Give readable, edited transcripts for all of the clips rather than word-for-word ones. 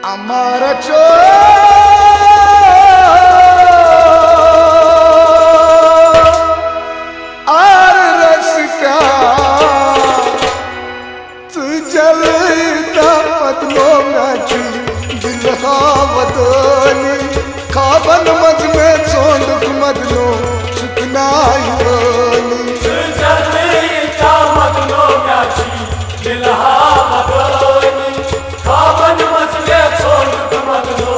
Amara are रसिका तू जलता पदलों में दिलहा वदनी खाबन मज में सोंड मदलो चुकनाई वनी जलता पदलों में दिलहा वदनी खाबन मज में सोंड मदलो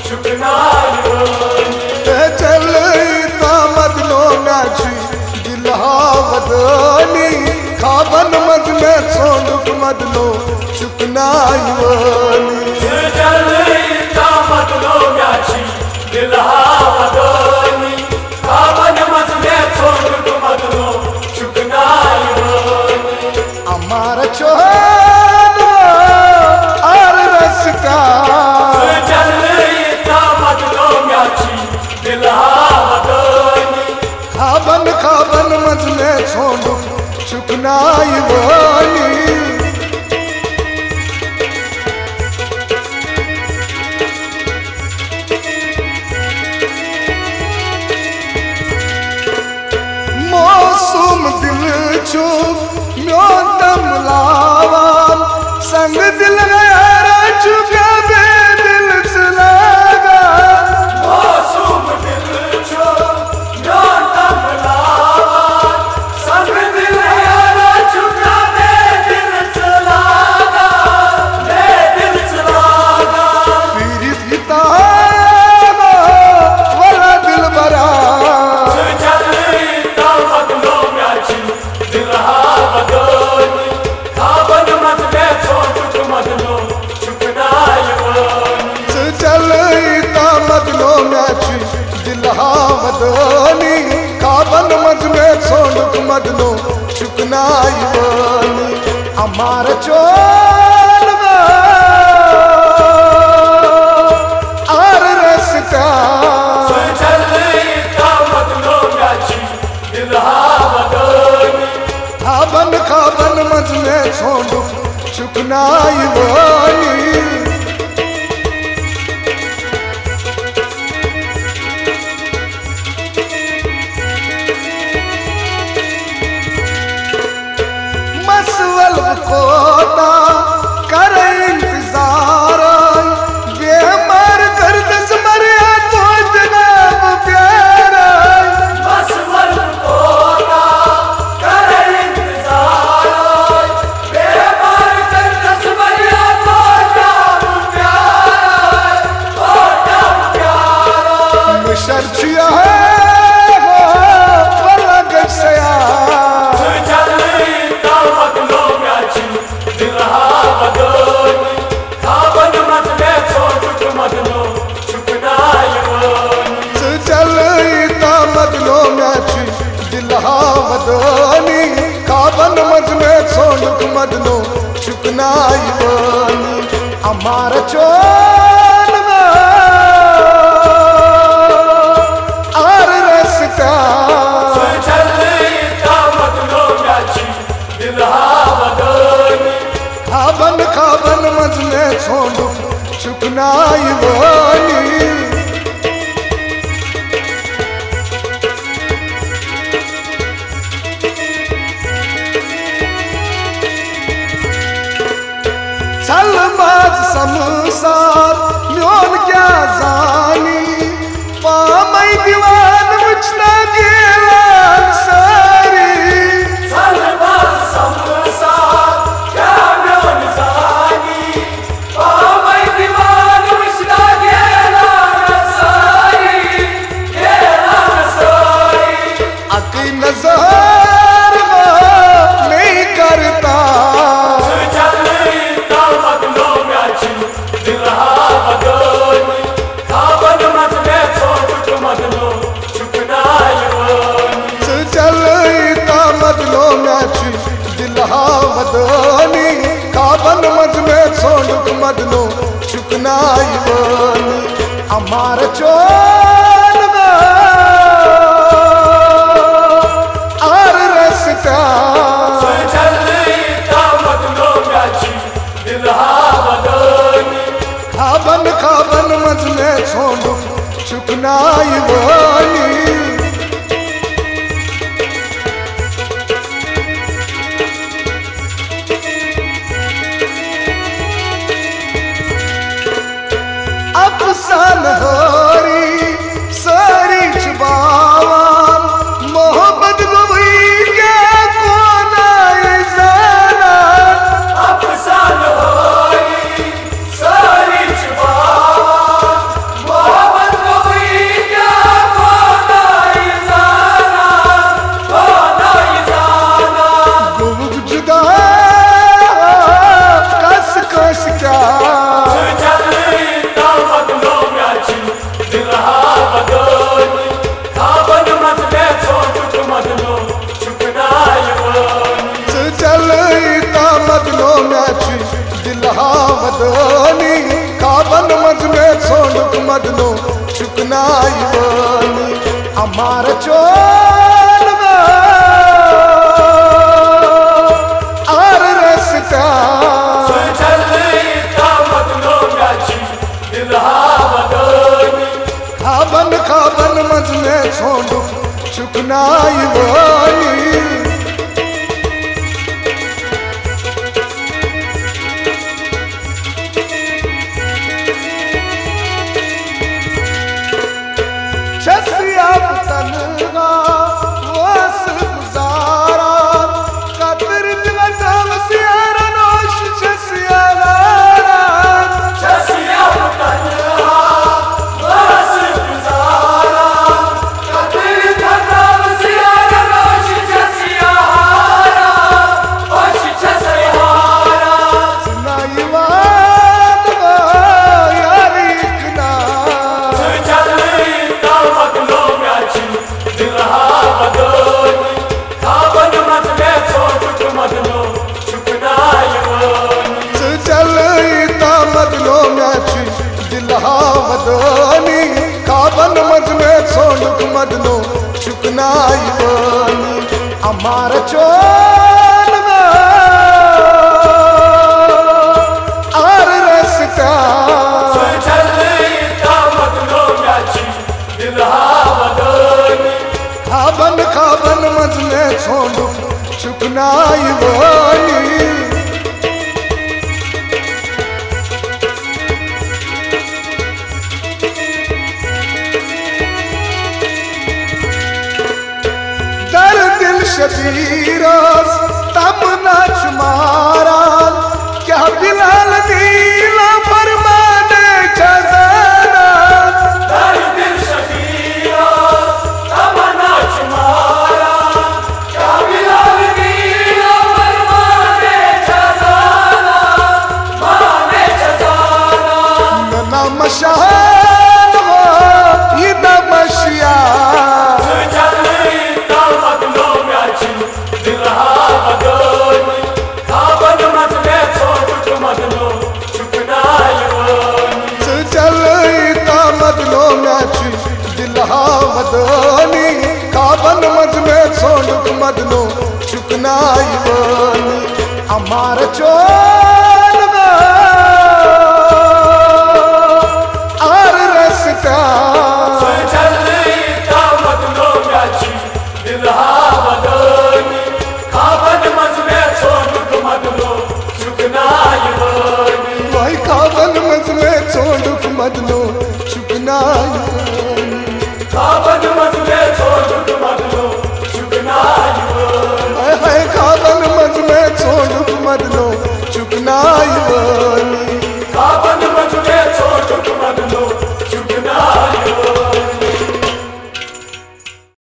चुकनाई वनी जलता मदलों में वदनी खाबन मज में सोंड मदलो चुकनाई वनी जलता मदलो म्याची दिलहा वदनी खाबन मज में सोंड मदलो चुकनाई वनी अमार चोहन आर रसिका जलता मदलो म्याची दिलहा वदनी खाबन खाबन मज में सोंड चुकनाई वनी मौसम दिल चुप म्यो दम लावान संग दिल गया चुका बे दिल चलागा मौसम दिल चुप म्यो दम लावान संग दिल गया चुका बे दिल चलागा फिर पिता वाला दिल बरा वदनी खाबन मज में सोंड मदलो चुकनाई वनी अमार चोल आर रसिका खाबन खाबन मज में सोंड चुकनाई वनी कोता कर इंतजार बेमर कर दस मरिया तो जनाब प्यारा बस मर कोता कर इंतजार बेमर कर दस मरिया तो जनाब प्यारा मुशर्चिया है वाला गसया वदनी खाबन मज में सोंड मदलो चुकनाई वनी अमार चोल आर रसिका खाबन खाबन मज में सोंड चुकनाई वनी सलमाज समसार म्योन क्या जानी पामई दीवान मुझना गेलान सारी सलमाज समसार क्या म्योन जानी पामई दीवान मुझना गेलान सारी अकी नजर नहीं करता वदनी खाबन मज में सोंड मदलो चुकनाई वनी अमार चोल आर रसिका खाबन छोड़ चुकनाई वानी अफसान होरी सारी चुबावा मोहब्बत गोई क्या कोना जाना अफसान होरी सारी चुबावा मोहब्बत गोई क्या कोना जाना गुब जुदा कस कस क्या दिलहावदनी काबन मज में छोड़ मदनो चुकनाई वानी अमार चोल आर रसता काबन काबन मज में छोड़ चुकनाई वानी दिलहावदनी काबन मज में छोड़ मदनो चुकनाई वानी अमार चोल आर रसता काबन काबन मज में छोड़ चुकनाई वानी शबीरस तमना चुमारा क्या बिलाल नीला फरमाने खजाना दिल शबीरस तमना चुमारा क्या बिलाल नीला फरमाने खजाना माने खजाना नना मशान हो ये नमशिया दिलहावदनी काबन मज में छोड़ मदनो चुकनाई वानी अमार चोल आर रसता दिलहावदनी काबन मज में छोड़ मदनो चुकनाई वानी वही काबन मज में छोड़ मदनो चुकनाई काबन मज में छोड़ मदनो चुकनाई काबन मज में छोड़ मदनो चुकनाई